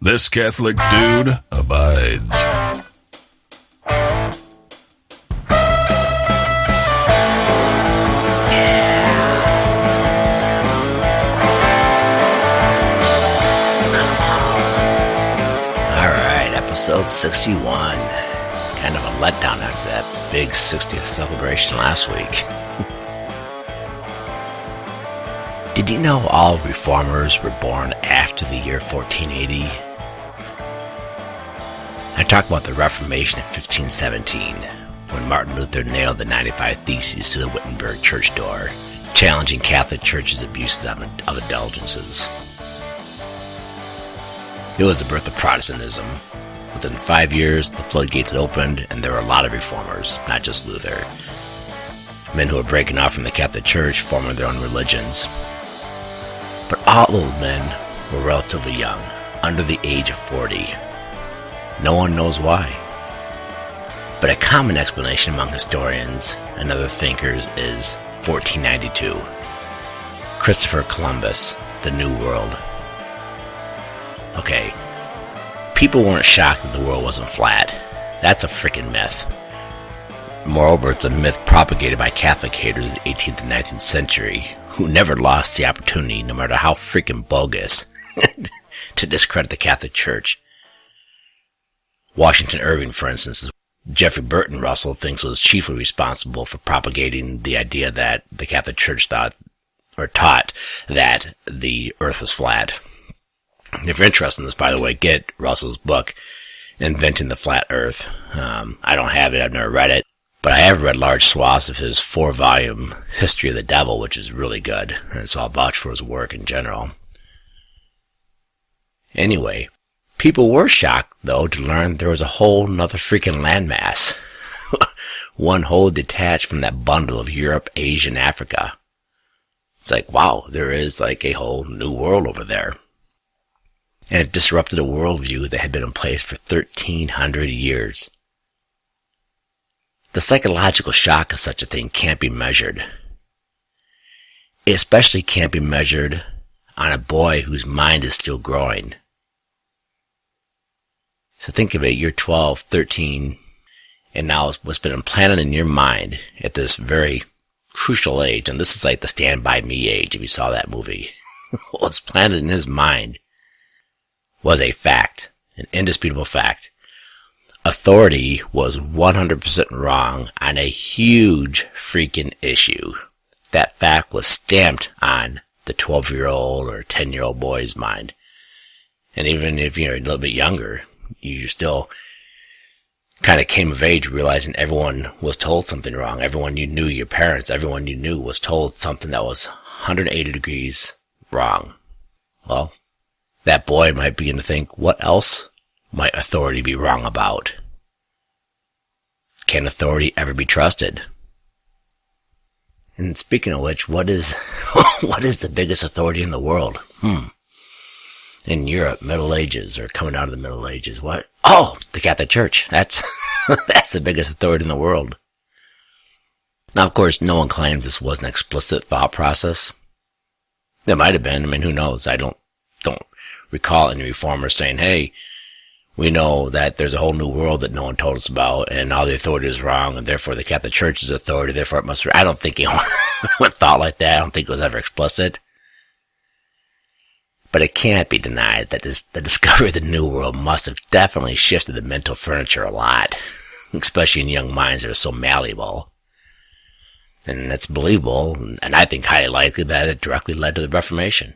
This Catholic dude abides. Episode 61. Kind of a letdown after that big 60th celebration last week. Did you know all reformers were born after the year 1480? I talk about the Reformation in 1517, when Martin Luther nailed the 95 Theses to the Wittenberg church door, challenging Catholic Church's abuses of indulgences. It was the birth of Protestantism. Within 5 years, the floodgates had opened, and there were a lot of reformers, not just Luther. Men who were breaking off from the Catholic Church, forming their own religions. But all those men were relatively young, under the age of 40. No one knows why. But a common explanation among historians and other thinkers is 1492. Christopher Columbus, the New World. Okay. People weren't shocked that the world wasn't flat. That's a freaking myth. Moreover, it's a myth propagated by Catholic haters of the 18th and 19th century, who never lost the opportunity, no matter how freaking bogus, to discredit the Catholic Church. Washington Irving, for instance, Jeffrey Burton Russell thinks was chiefly responsible for propagating the idea that the Catholic Church taught that the earth was flat. If you're interested in this, by the way, get Russell's book, Inventing the Flat Earth. I don't have it, I've never read it, but I have read large swaths of his 4-volume History of the Devil, which is really good, and so I'll vouch for his work in general. Anyway, people were shocked, though, to learn there was a whole nother freaking landmass. One whole detached from that bundle of Europe, Asia, and Africa. It's like, wow, there is like a whole new world over there. And it disrupted a worldview that had been in place for 1,300 years. The psychological shock of such a thing can't be measured. It especially can't be measured on a boy whose mind is still growing. So think of it, you're 12, 13, and now what's been implanted in your mind at this very crucial age, and this is like the Stand By Me age, if you saw that movie, what's planted in his mind was a fact, an indisputable fact. Authority was 100% wrong on a huge freaking issue. That fact was stamped on the 12-year-old or 10-year-old boy's mind. And even if you're a little bit younger, you still kind of came of age realizing everyone was told something wrong. Everyone you knew, your parents, everyone you knew was told something that was 180 degrees wrong. Well, that boy might begin to think, what else might authority be wrong about? Can authority ever be trusted? And speaking of which, what is the biggest authority in the world? In Europe, Middle Ages, or coming out of the Middle Ages, what? Oh, the Catholic Church. That's the biggest authority in the world. Now, of course, no one claims this was an explicit thought process. It might have been. I mean, who knows? I don't recall any reformers saying, hey, we know that there's a whole new world that no one told us about, and all the authority is wrong, and therefore the Catholic Church is authority, therefore it must be. I don't think anyone thought like that. I don't think it was ever explicit. But it can't be denied that the discovery of the New World must have definitely shifted the mental furniture a lot, especially in young minds that are so malleable. And it's believable, and I think highly likely that it directly led to the Reformation.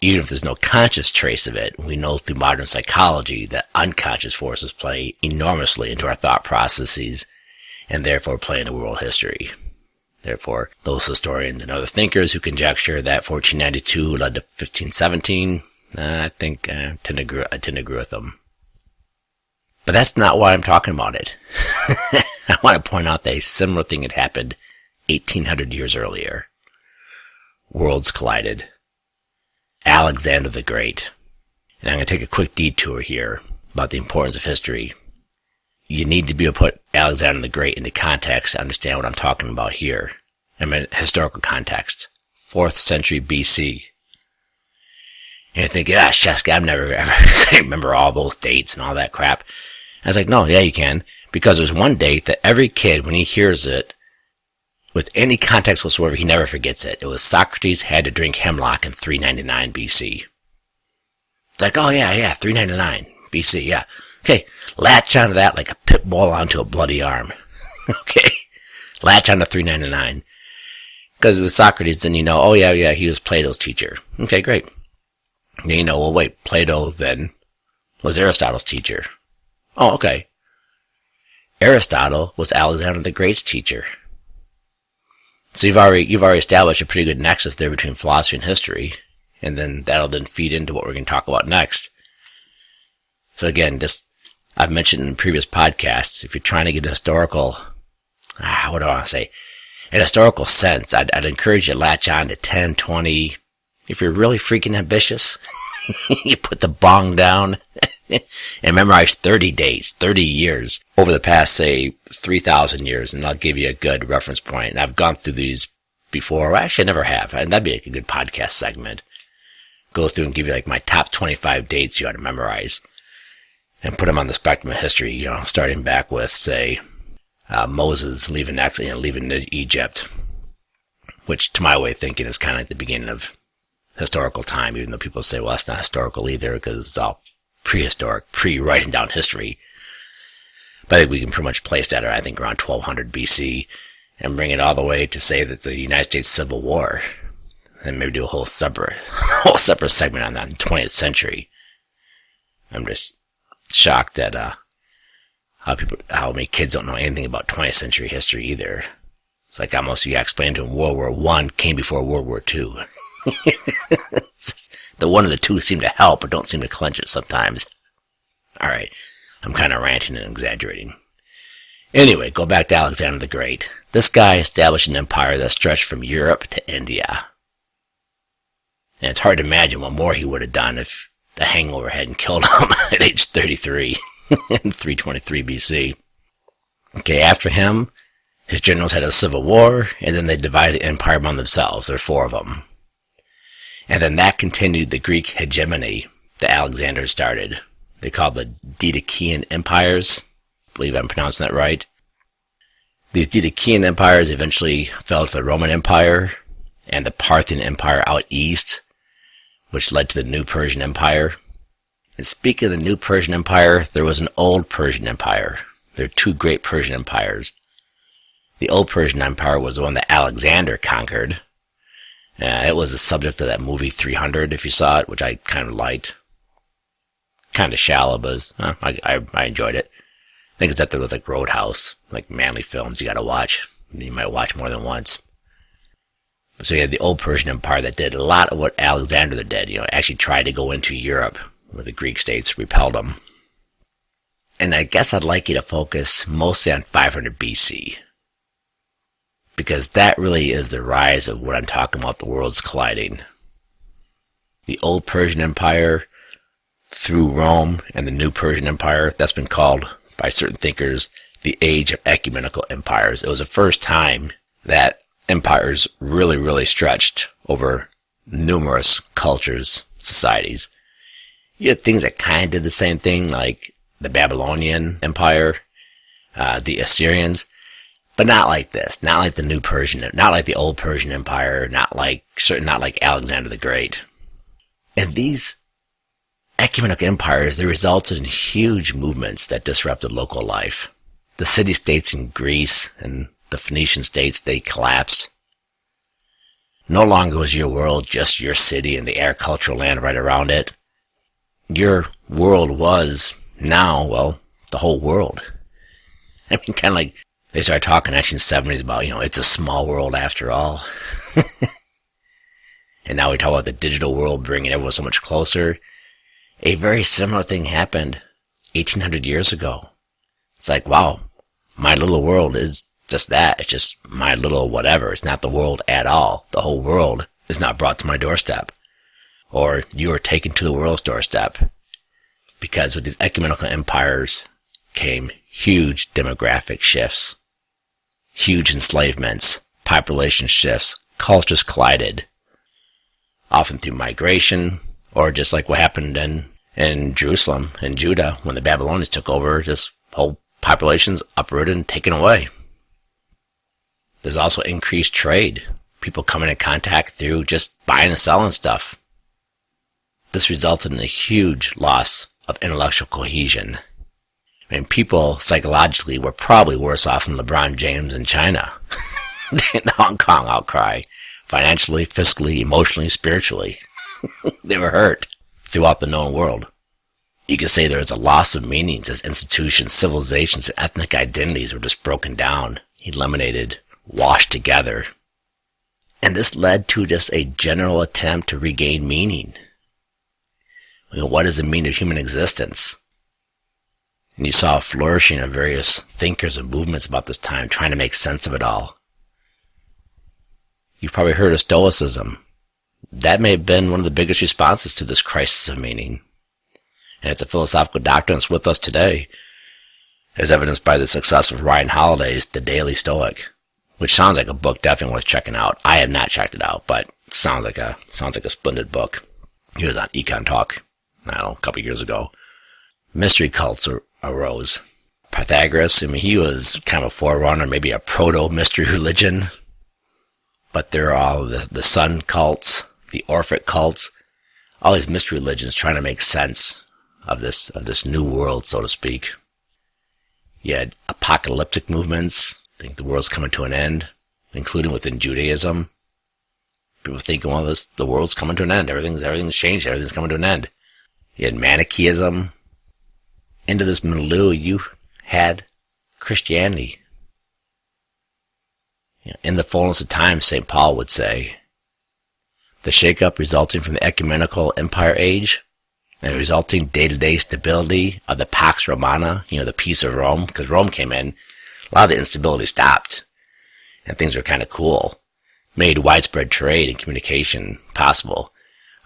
Even if there's no conscious trace of it, we know through modern psychology that unconscious forces play enormously into our thought processes and therefore play into world history. Therefore, those historians and other thinkers who conjecture that 1492 led to 1517, I tend to agree with them. But that's not why I'm talking about it. I want to point out that a similar thing had happened 1800 years earlier. Worlds collided. Alexander the Great. And I'm going to take a quick detour here about the importance of history. You need to be able to put Alexander the Great into context to understand what I'm talking about here. I mean, historical context. 4th century BC. And you think, yeah, Sheska, I'm never ever going to remember all those dates and all that crap. I was like, no, yeah, you can. Because there's one date that every kid, when he hears it, with any context whatsoever, he never forgets it. It was Socrates had to drink hemlock in 399 BC. It's like, oh yeah, 399 BC, yeah. Okay, latch onto that like a pit bull onto a bloody arm. Okay, latch onto 399. Because with Socrates, then you know, oh yeah, he was Plato's teacher. Okay, great. Then you know, well wait, Plato then was Aristotle's teacher. Oh, okay. Aristotle was Alexander the Great's teacher. So you've already established a pretty good nexus there between philosophy and history, and then that'll then feed into what we're going to talk about next. So again, I've mentioned in previous podcasts, if you're trying to get an historical, what do I want to say? An historical sense, I'd encourage you to latch on to 10, 20. If you're really freaking ambitious, you put the bong down and memorize 30 dates, 30 years over the past, say, 3,000 years, and I'll give you a good reference point. And I've gone through these before. Well, actually, I never have. And that'd be a good podcast segment. Go through and give you like my top 25 dates you ought to memorize and put them on the spectrum of history, you know, starting back with, say, Moses leaving Egypt, which to my way of thinking is kind of like the beginning of historical time, even though people say, well, that's not historical either because it's all prehistoric, pre-writing down history. But I think we can pretty much place that, I think, around 1200 BC and bring it all the way to say that the United States Civil War, and maybe do a whole separate segment on that in the 20th century. I'm just shocked at how many kids don't know anything about 20th century history either. It's like almost you explain to them World War I came before World War II. The one of the two seem to help, but don't seem to clench it sometimes. Alright, I'm kind of ranting and exaggerating. Anyway, go back to Alexander the Great. This guy established an empire that stretched from Europe to India. And it's hard to imagine what more he would have done if the hangover hadn't killed him at age 33 in 323 BC. Okay, after him, his generals had a civil war, and then they divided the empire among themselves. There are 4 of them. And then that continued the Greek hegemony that Alexander started. They're called the Didachean empires. I believe I'm pronouncing that right. These Didachean empires eventually fell to the Roman Empire and the Parthian Empire out east, which led to the New Persian Empire. And speaking of the New Persian Empire, there was an Old Persian Empire. There are 2 great Persian empires. The Old Persian Empire was the one that Alexander conquered. It was the subject of that movie 300, if you saw it, which I kind of liked. Kind of shallow, but I enjoyed it. I think it's up there with like Roadhouse, like manly films you gotta watch. You might watch more than once. So you had the Old Persian Empire that did a lot of what Alexander did, actually tried to go into Europe, where the Greek states repelled them. And I guess I'd like you to focus mostly on 500 BC. Because that really is the rise of what I'm talking about, the worlds colliding. The Old Persian Empire, through Rome, and the New Persian Empire, that's been called, by certain thinkers, the Age of Ecumenical Empires. It was the first time that empires really, really stretched over numerous cultures, societies. You had things that kind of did the same thing, like the Babylonian Empire, the Assyrians, but not like this. Not like the New Persian, not like the Old Persian Empire, not like Alexander the Great. And these ecumenical empires, they resulted in huge movements that disrupted local life. The city-states in Greece and the Phoenician states, they collapsed. No longer was your world just your city and the agricultural land right around it. Your world was now, well, the whole world. I mean, kind of like they started talking actually in the 70s about, it's a small world after all. And now we talk about the digital world bringing everyone so much closer. A very similar thing happened 1800 years ago. It's like, wow, my little world is just that. It's just my little whatever. It's not the world at all. The whole world is not brought to my doorstep. Or you are taken to the world's doorstep. Because with these ecumenical empires came huge demographic shifts. Huge enslavements, population shifts, cultures collided. Often through migration, Or just like what happened in Jerusalem and Judah when the Babylonians took over, just whole populations uprooted and taken away. There's also increased trade. People coming in contact through just buying and selling stuff. This resulted in a huge loss of intellectual cohesion. I mean, people psychologically were probably worse off than LeBron James in China. The Hong Kong outcry. Financially, fiscally, emotionally, spiritually. They were hurt throughout the known world. You could say there was a loss of meanings as institutions, civilizations, and ethnic identities were just broken down, eliminated, washed together. And this led to just a general attempt to regain meaning. What is the meaning of human existence? And you saw a flourishing of various thinkers and movements about this time trying to make sense of it all. You've probably heard of Stoicism. That may have been one of the biggest responses to this crisis of meaning. And it's a philosophical doctrine that's with us today, as evidenced by the success of Ryan Holiday's The Daily Stoic, which sounds like a book definitely worth checking out. I have not checked it out, but it sounds like a splendid book. He was on Econ Talk, I don't know, a couple years ago. Mystery cults arose. Pythagoras, he was kind of a forerunner, maybe a proto-mystery religion. But there are all the sun cults, the Orphic cults, all these mystery religions trying to make sense of this new world, so to speak. You had apocalyptic movements, think the world's coming to an end, including within Judaism. People thinking, well, the world's coming to an end, everything's changed, everything's coming to an end. You had Manichaeism. Into this milieu, you had Christianity. In the fullness of time, St. Paul would say, the shakeup resulting from the ecumenical empire age and the resulting day-to-day stability of the Pax Romana, the peace of Rome, because Rome came in, a lot of the instability stopped, and things were kind of cool, made widespread trade and communication possible.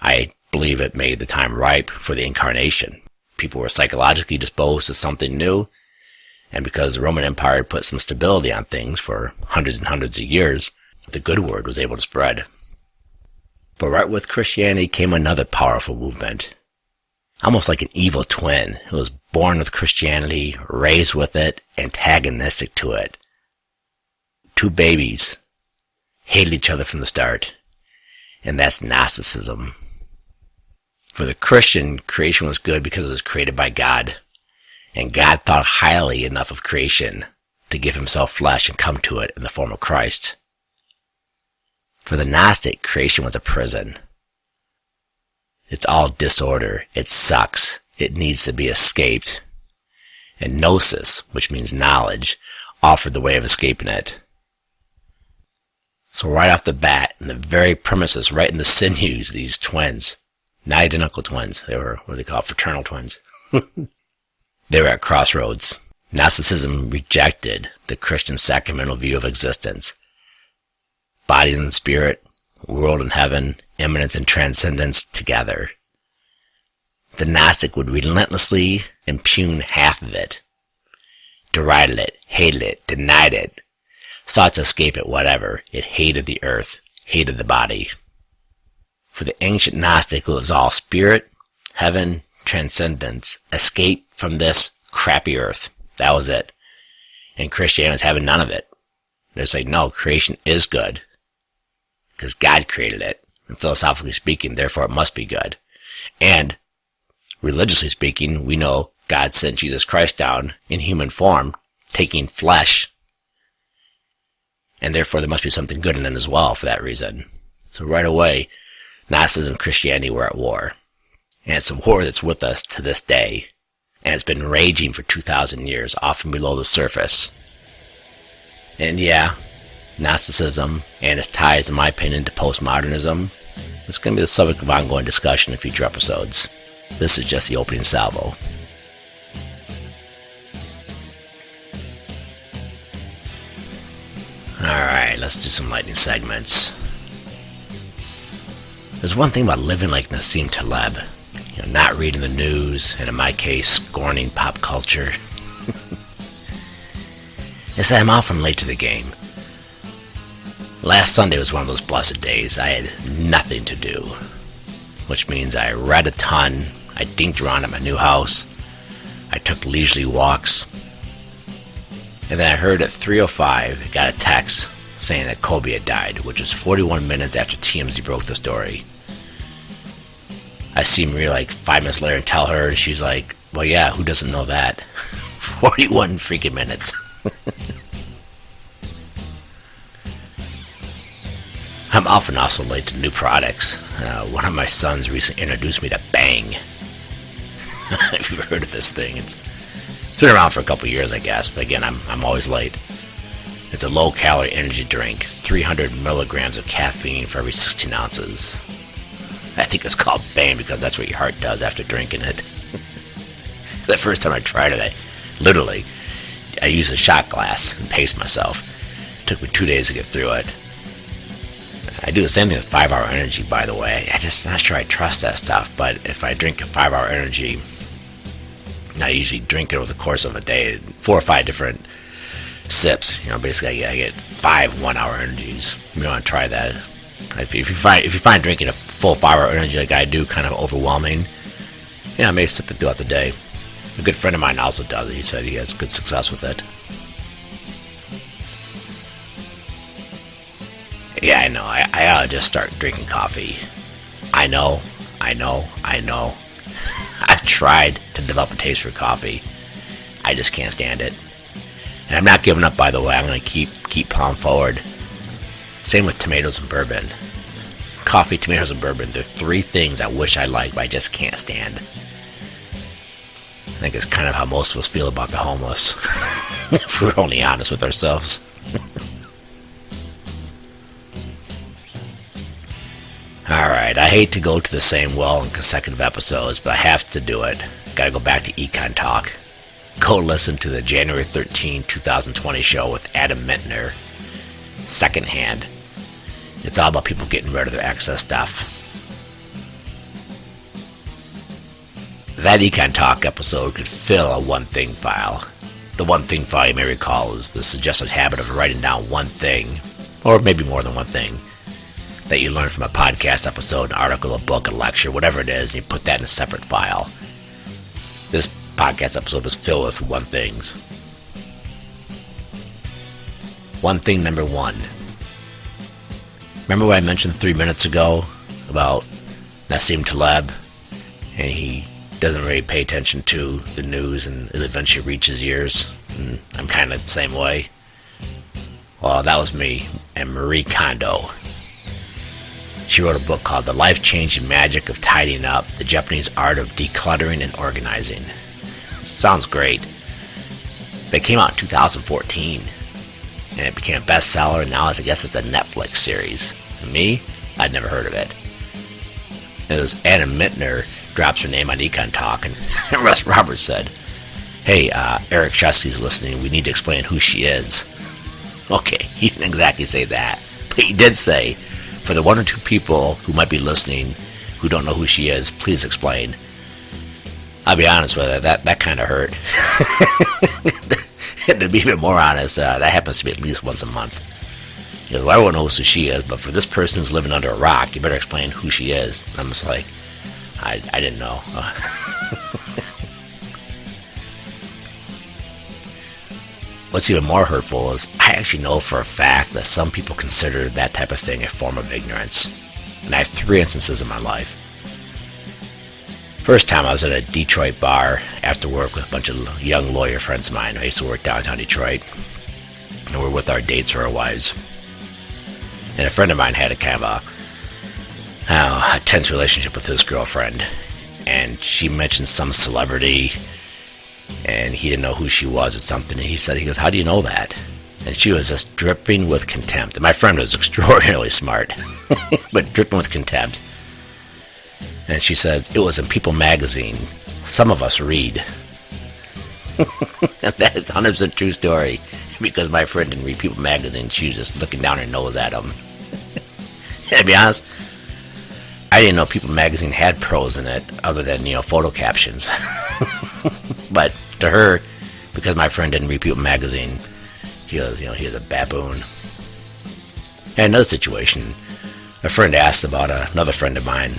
I believe it made the time ripe for the incarnation. People were psychologically disposed to something new, and because the Roman Empire put some stability on things for hundreds and hundreds of years, the good word was able to spread. But right with Christianity came another powerful movement. Almost like an evil twin who was born with Christianity, raised with it, antagonistic to it. Two babies hated each other from the start, and that's Gnosticism. For the Christian, creation was good because it was created by God. And God thought highly enough of creation to give himself flesh and come to it in the form of Christ. For the Gnostic, creation was a prison. It's all disorder. It sucks. It needs to be escaped. And Gnosis, which means knowledge, offered the way of escaping it. So right off the bat, in the very premises, right in the sinews, these twins, not identical twins, they were what they call fraternal twins. They were at crossroads. Gnosticism rejected the Christian sacramental view of existence. Body and spirit, world and heaven, immanence and transcendence together. The Gnostic would relentlessly impugn half of it. Derided it, hated it, denied it, sought to escape it, whatever. It hated the earth, hated the body. For the ancient Gnostic, it was all spirit, heaven, transcendence, escape from this crappy earth. That was it. And Christianity was having none of it. They're saying, no, creation is good. Because God created it. And philosophically speaking, therefore it must be good. And religiously speaking, we know God sent Jesus Christ down in human form, taking flesh. And therefore there must be something good in it as well for that reason. So right away, Gnosticism and Christianity were at war. And it's a war that's with us to this day. And it's been raging for 2,000 years, often below the surface. And yeah, Gnosticism and its ties, in my opinion, to postmodernism is going to be the subject of ongoing discussion in future episodes. This is just the opening salvo. Alright, let's do some lightning segments. There's one thing about living like Nassim Taleb. Not reading the news, and in my case, scorning pop culture. is that I'm often late to the game. Last Sunday was one of those blessed days. I had nothing to do. which means I read a ton, I dinked around at my new house, I took leisurely walks, and then I heard at 3:05, I got a text saying that Kobe had died, which was 41 minutes after TMZ broke the story. I see Maria like 5 minutes later and tell her, and she's like, well, yeah, who doesn't know that? 41 freaking minutes. I'm often also late to new products. One of my sons recently introduced me to Bang. If you've heard of this thing, it's been around for a couple years, I guess. But again, I'm always late. It's a low-calorie energy drink, 300 milligrams of caffeine for every 16 ounces. I think it's called Bang because that's what your heart does after drinking it. The first time I tried it, I used a shot glass and paced myself. It took me 2 days to get through it. I do the same thing with 5-Hour Energy, by the way. I'm just not sure I trust that stuff, but if I drink a 5-Hour Energy, I usually drink it over the course of a day, 4 or 5 different sips. Basically I get 5 1-hour energies. You want to try that. If you find drinking a full 5-hour energy like I do kind of overwhelming, maybe sip it throughout the day. A good friend of mine also does it. He said he has good success with it. Yeah, I know. I ought to just start drinking coffee. I know. I've tried to develop a taste for coffee. I just can't stand it. And I'm not giving up, by the way. I'm going to keep plowing forward. Same with tomatoes and bourbon. Coffee, tomatoes, and bourbon. They're 3 things I wish I liked, but I just can't stand. I think it's kind of how most of us feel about the homeless. If we're only honest with ourselves. Alright, I hate to go to the same well in consecutive episodes, but I have to do it. Gotta go back to Econ Talk. Go listen to the January 13, 2020 show with Adam Mittner. Secondhand. It's all about people getting rid of their excess stuff. That Econ Talk episode could fill a one thing file. The one thing file, you may recall, is the suggested habit of writing down one thing, or maybe more than one thing, that you learn from a podcast episode, an article, a book, a lecture, whatever it is, and you put that in a separate file. This podcast episode was filled with one things. One thing number 1. Remember what I mentioned 3 minutes ago about Nassim Taleb, and he doesn't really pay attention to the news and it eventually reaches ears? And I'm kind of the same way. Well, that was me and Marie Kondo. She wrote a book called The Life-Changing Magic of Tidying Up, The Japanese Art of Decluttering and Organizing. Sounds great. But it came out in 2014, and it became a bestseller, and now I guess it's a Netflix series. Me? I'd never heard of it. It was Adam Mittner drops her name on Econ Talk, and Russ Roberts said, hey, Eric Shesky's listening, we need to explain who she is. Okay, he didn't exactly say that, but he did say, for the 1 or 2 people who might be listening who don't know who she is, please explain. I'll be honest with you, that kind of hurt. And to be even more honest, that happens to me at least once a month. Well, everyone knows who she is, but for this person who's living under a rock, you better explain who she is. And I'm just like, I didn't know. What's even more hurtful is I actually know for a fact that some people consider that type of thing a form of ignorance. And I have 3 instances in my life. First time I was at a Detroit bar after work with a bunch of young lawyer friends of mine. I used to work downtown Detroit. And we're with our dates or our wives. And a friend of mine had a kind of a tense relationship with his girlfriend. And she mentioned some celebrity, and he didn't know who she was or something. And he goes, how do you know that? And she was just dripping with contempt. And my friend was extraordinarily smart, but dripping with contempt. And she says, it was in People magazine. Some of us read. And that is 100% true story. Because my friend didn't read People magazine, she was just looking down her nose at him. And to be honest, I didn't know People magazine had prose in it other than, photo captions. But to her, because my friend didn't read People magazine, he was, he was a baboon. And another situation, a friend asked about another friend of mine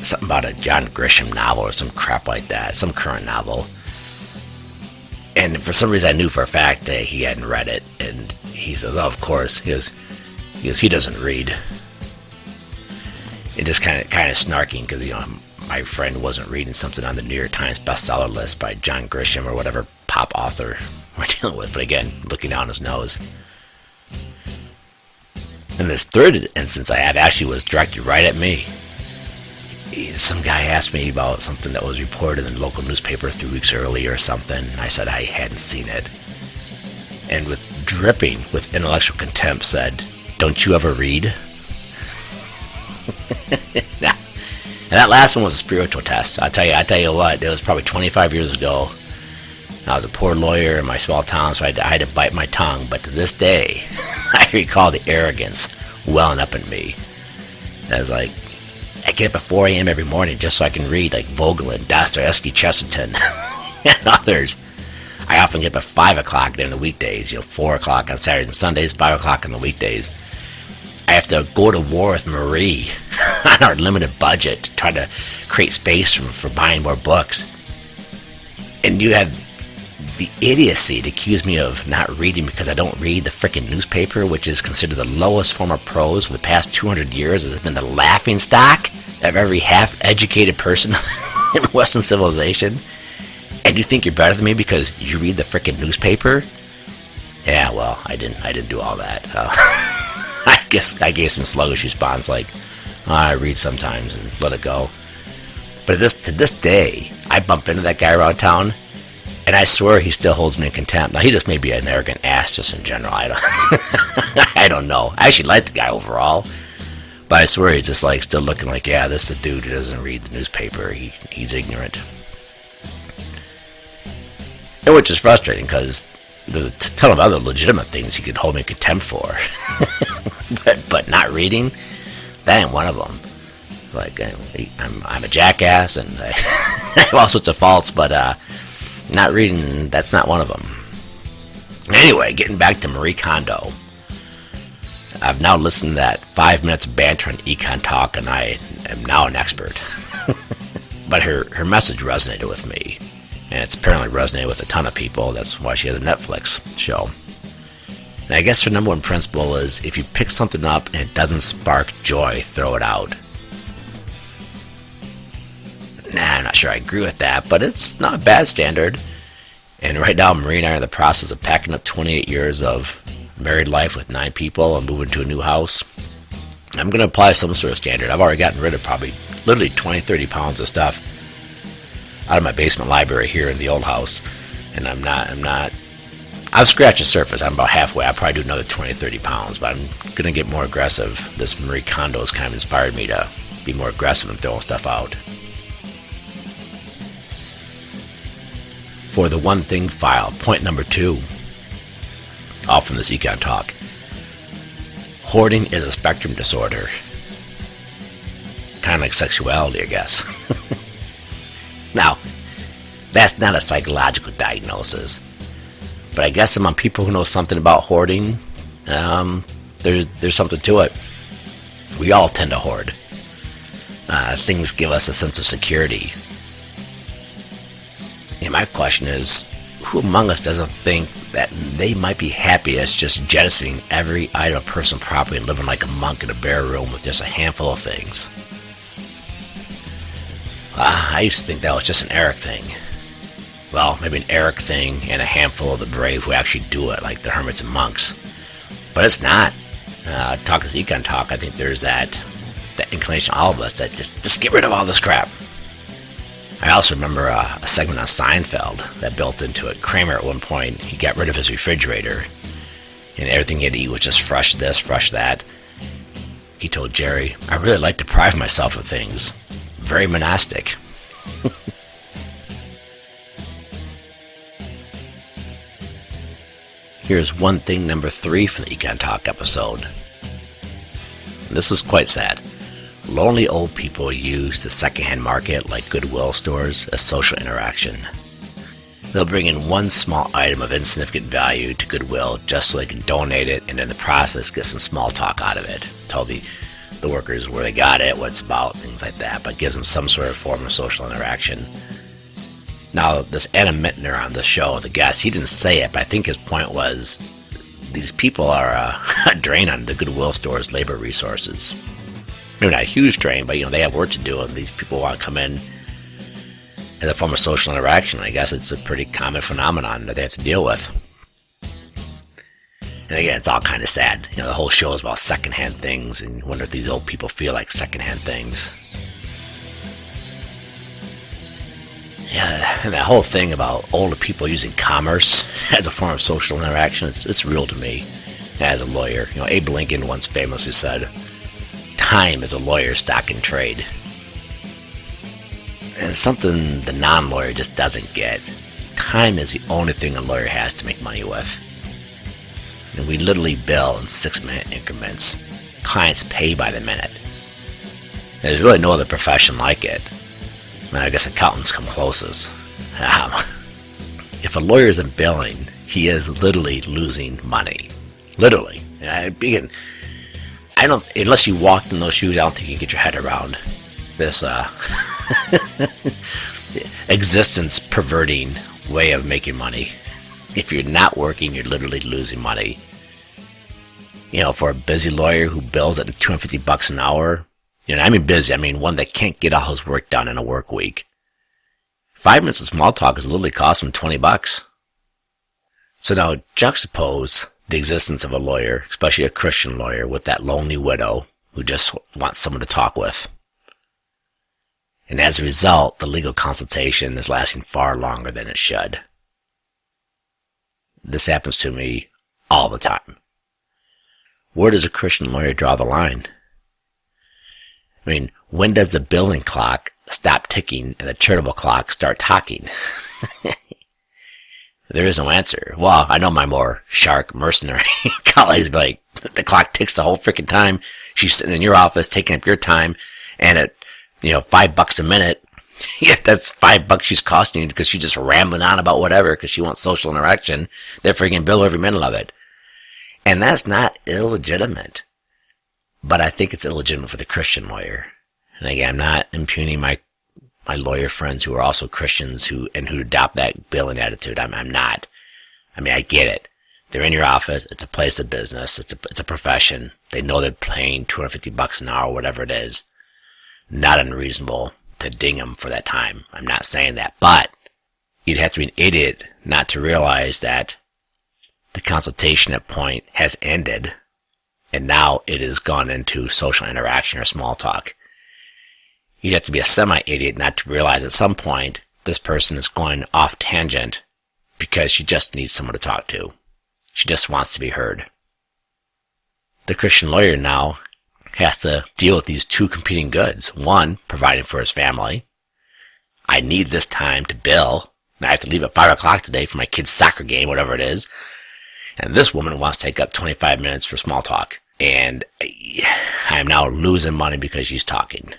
something about a John Grisham novel or some crap like that, some current novel. And for some reason I knew for a fact that he hadn't read it. And he says, oh, of course. He goes, he doesn't read. It just kind of snarking because, my friend wasn't reading something on the New York Times bestseller list by John Grisham or whatever pop author we're dealing with. But again, looking down his nose. And this third instance I had actually was directed right at me. Some guy asked me about something that was reported in the local newspaper 3 weeks earlier or something. I said I hadn't seen it. And dripping with intellectual contempt said, don't you ever read? And that last one was a spiritual test. I tell you what, it was probably 25 years ago. I was a poor lawyer in my small town, so I had to bite my tongue. But to this day, I recall the arrogance welling up in me. I was like, I get up at 4 a.m. every morning just so I can read like Vogelin, Dostoevsky, Chesterton, and others. I often get up at 5 o'clock during the weekdays, 4 o'clock on Saturdays and Sundays, 5 o'clock on the weekdays. I have to go to war with Marie on our limited budget to try to create space for buying more books. And you have the idiocy to accuse me of not reading because I don't read the frickin' newspaper, which is considered the lowest form of prose for the past 200 years. Has been the laughing stock of every half-educated person in Western civilization. And you think you're better than me because you read the frickin' newspaper? Yeah, well, I didn't do all that. I guess I gave some sluggish response like, I read sometimes and let it go. But to this day, I bump into that guy around town, and I swear he still holds me in contempt. Now, he just may be an arrogant ass just in general. I don't know. I actually like the guy overall, but I swear he's just like still looking like, yeah, this is the dude who doesn't read the newspaper. He's ignorant. And which is frustrating because there's a ton of other legitimate things he could hold me in contempt for. but not reading, that ain't one of them. Like, I'm a jackass, and I have all sorts of faults, but not reading, that's not one of them. Anyway, getting back to Marie Kondo. I've now listened to that 5 minutes of banter on Econ Talk, and I am now an expert. But her message resonated with me. And it's apparently resonated with a ton of people. That's why she has a Netflix show. And I guess her number one principle is if you pick something up and it doesn't spark joy, throw it out. Nah, I'm not sure I agree with that, but it's not a bad standard. And right now, Marie and I are in the process of packing up 28 years of married life with 9 people and moving to a new house. I'm going to apply some sort of standard. I've already gotten rid of probably literally 20, 30 pounds of stuff out of my basement library here in the old house, and I've scratched the surface. I'm about halfway. I'll probably do another 20, 30 pounds, but I'm going to get more aggressive. This Marie Kondo has kind of inspired me to be more aggressive and throwing stuff out. For the one thing file, point number 2, all from this Econ Talk. Hoarding is a spectrum disorder. Kind of like sexuality, I guess. Now, that's not a psychological diagnosis, but I guess among people who know something about hoarding, there's something to it. We all tend to hoard. Things give us a sense of security. And my question is, who among us doesn't think that they might be happiest just jettisoning every item of personal property and living like a monk in a bare room with just a handful of things? I used to think that was just an Eric thing. Well, maybe an Eric thing and a handful of the brave who actually do it, like the hermits and monks. But it's not. Talk is Econ Talk. I think there's that inclination in all of us that just get rid of all this crap. I also remember a segment on Seinfeld that built into it. Kramer at one point, he got rid of his refrigerator, and everything he had to eat was just fresh this, fresh that. He told Jerry, I really like to deprive myself of things. Very monastic. Here's one thing number 3 for the Econ Talk episode. This is quite sad. Lonely old people use the secondhand market like Goodwill stores as social interaction. They'll bring in one small item of insignificant value to Goodwill just so they can donate it and in the process get some small talk out of it. Told the the workers where they got it, what it's about, things like that, but gives them some sort of form of social interaction. Now, this Adam Mittner on the show, the guest, he didn't say it, but I think his point was these people are a drain on the Goodwill store's labor resources. Maybe not a huge drain, but they have work to do, and these people want to come in as a form of social interaction. I guess it's a pretty common phenomenon that they have to deal with. And again, it's all kind of sad. The whole show is about secondhand things, and you wonder if these old people feel like secondhand things. Yeah, and that whole thing about older people using commerce as a form of social interaction, it's real to me as a lawyer. Abe Lincoln once famously said, "Time is a lawyer's stock in trade." And it's something the non-lawyer just doesn't get. Time is the only thing a lawyer has to make money with. And we literally bill in 6-minute increments. Clients pay by the minute. There's really no other profession like it. I guess accountants come closest. If a lawyer isn't billing, he is literally losing money. Literally. I don't. Unless you walked in those shoes, I don't think you can get your head around this existence perverting way of making money. If you're not working, you're literally losing money. For a busy lawyer who bills at $250 an hour, I mean busy, I mean one that can't get all his work done in a work week. 5 minutes of small talk is literally cost him $20. So now juxtapose the existence of a lawyer, especially a Christian lawyer, with that lonely widow who just wants someone to talk with. And as a result, the legal consultation is lasting far longer than it should. This happens to me all the time. Where does a Christian lawyer draw the line? I mean, when does the billing clock stop ticking and the charitable clock start talking? There is no answer. Well, I know my more shark mercenary colleagues be like, the clock ticks the whole freaking time. She's sitting in your office taking up your time, and at $5 a minute, yeah, that's $5 she's costing you because she's just rambling on about whatever because she wants social interaction. They're freaking bill every minute of it. And that's not illegitimate. But I think it's illegitimate for the Christian lawyer. And again, I'm not impugning my lawyer friends who are also Christians who adopt that billing attitude. I'm not. I mean, I get it. They're in your office. It's a place of business. It's a profession. They know they're paying $250 an hour, whatever it is. Not unreasonable to ding them for that time. I'm not saying that. But you'd have to be an idiot not to realize that the consultation at point has ended, and now it has gone into social interaction or small talk. You'd have to be a semi-idiot not to realize at some point this person is going off tangent because she just needs someone to talk to. She just wants to be heard. The Christian lawyer now has to deal with these two competing goods. One, providing for his family. I need this time to bill. I have to leave at 5 o'clock today for my kid's soccer game, whatever it is. And this woman wants to take up 25 minutes for small talk. And I am now losing money because she's talking.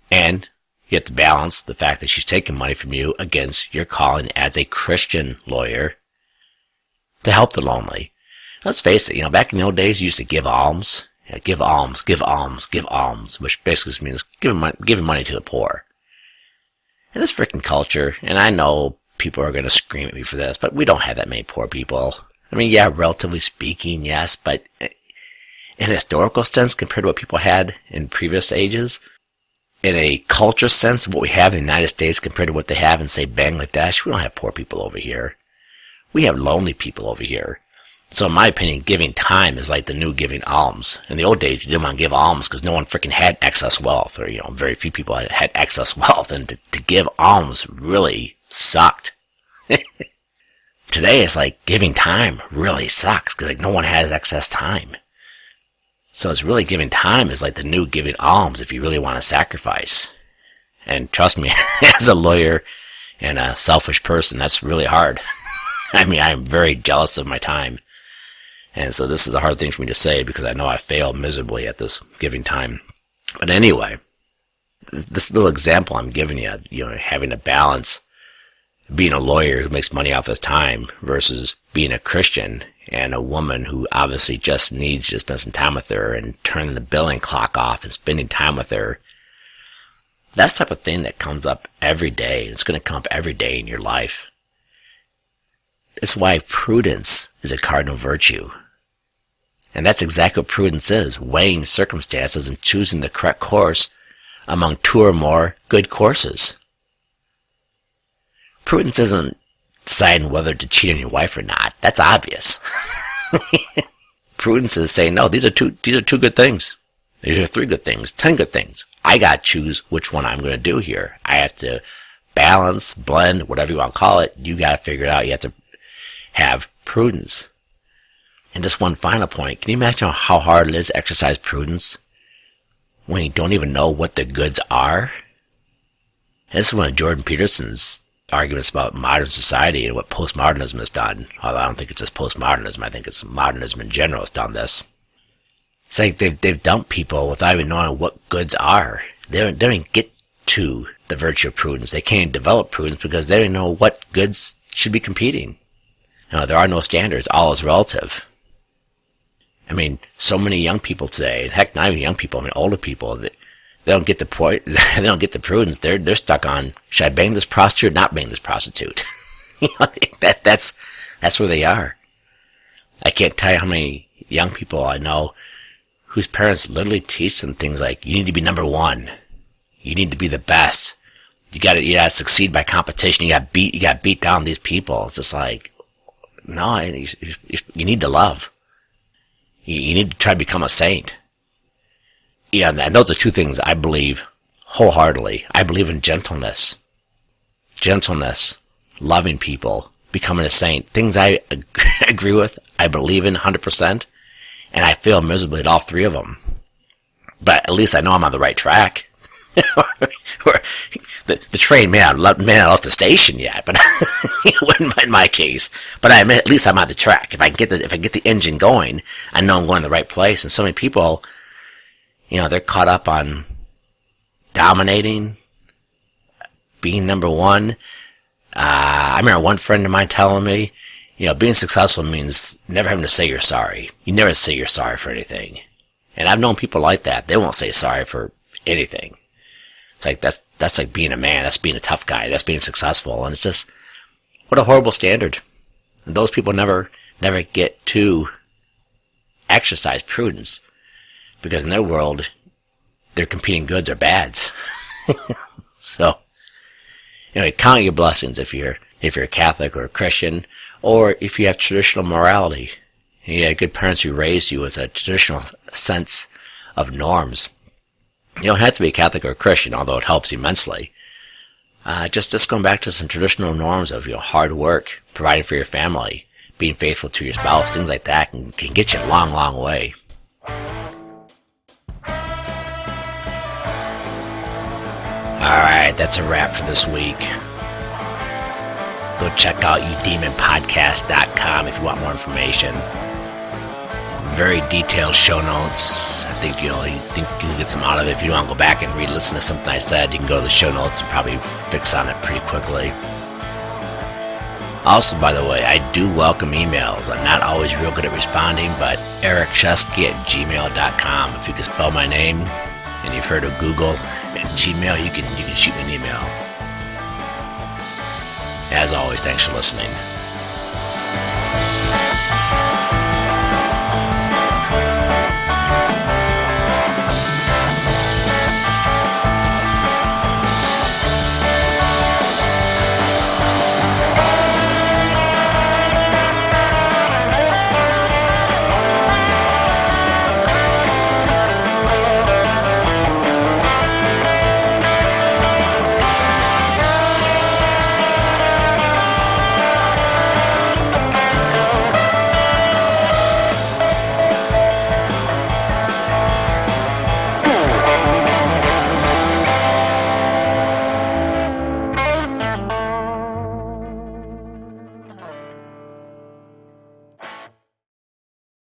And you have to balance the fact that she's taking money from you against your calling as a Christian lawyer to help the lonely. Let's face it, back in the old days, you used to give alms. Give alms, give alms, give alms, which basically means giving money to the poor. And this freaking culture, and I know people are going to scream at me for this, but we don't have that many poor people. I mean, yeah, relatively speaking, yes, but in a historical sense, compared to what people had in previous ages, in a culture sense, what we have in the United States compared to what they have in, say, Bangladesh, we don't have poor people over here. We have lonely people over here. So in my opinion, giving time is like the new giving alms. In the old days, you didn't want to give alms because no one freaking had excess wealth, or, very few people had excess wealth, and to give alms really sucked. Today, it's like giving time really sucks because no one has excess time. So it's really giving time is like the new giving alms if you really want to sacrifice. And trust me, as a lawyer and a selfish person, that's really hard. I mean, I'm very jealous of my time. And so this is a hard thing for me to say because I know I failed miserably at this giving time. But anyway, this little example I'm giving you, having to balance being a lawyer who makes money off his time versus being a Christian and a woman who obviously just needs you to spend some time with her and turning the billing clock off and spending time with her. That's the type of thing that comes up every day. It's going to come up every day in your life. It's why prudence is a cardinal virtue. And that's exactly what prudence is, weighing circumstances and choosing the correct course among two or more good courses. Prudence isn't deciding whether to cheat on your wife or not. That's obvious. Prudence is saying, no, these are two good things. These are 3 good things, 10 good things. I gotta choose which one I'm gonna do here. I have to balance, blend, whatever you want to call it. You gotta figure it out. You have to have prudence. And just one final point. Can you imagine how hard it is to exercise prudence when you don't even know what the goods are? And this is one of Jordan Peterson's arguments about modern society and what postmodernism has done. Although I don't think it's just postmodernism. I think it's modernism in general has done this. It's like they've dumped people without even knowing what goods are. They don't get to the virtue of prudence. They can't develop prudence because they don't know what goods should be competing. There are no standards. All is relative. I mean, so many young people today, heck, not even young people, I mean, older people, they don't get the point, they don't get the prudence. They're stuck on, should I bang this prostitute or not bang this prostitute? That's where they are. I can't tell you how many young people I know whose parents literally teach them things like, you need to be number one. You need to be the best. You gotta succeed by competition. You gotta beat down these people. It's just like, no, you need to love. You need to try to become a saint. Yeah, and those are 2 things I believe wholeheartedly. I believe in gentleness. Gentleness, loving people, becoming a saint. Things I agree with, I believe in 100%, and I fail miserably at all 3 of them. But at least I know I'm on the right track. The train may not have left the station yet, but in my case. But at least I'm on the track. If I get the engine going, I know I'm going to the right place. And so many people, they're caught up on dominating, being number one. I remember one friend of mine telling me, being successful means never having to say you're sorry. You never say you're sorry for anything. And I've known people like that. They won't say sorry for anything. It's like, that's like being a man. That's being a tough guy. That's being successful. And it's just, what a horrible standard. And those people never get to exercise prudence. Because in their world, their competing goods are bads. So, count your blessings if you're a Catholic or a Christian, or if you have traditional morality. You had good parents who raised you with a traditional sense of norms. You don't have to be a Catholic or a Christian, although it helps immensely. Just going back to some traditional norms of hard work, providing for your family, being faithful to your spouse, things like that can get you a long, long way. Alright, that's a wrap for this week. Go check out youdemonpodcast.com if you want more information. Very detailed show notes. I think you'll get some out of it. If you want to go back and listen to something I said, you can go to the show notes and probably fix on it pretty quickly. Also, by the way, I do welcome emails. I'm not always real good at responding, but ericchesky@gmail.com. If you can spell my name and you've heard of Google and Gmail, you can shoot me an email. As always, thanks for listening.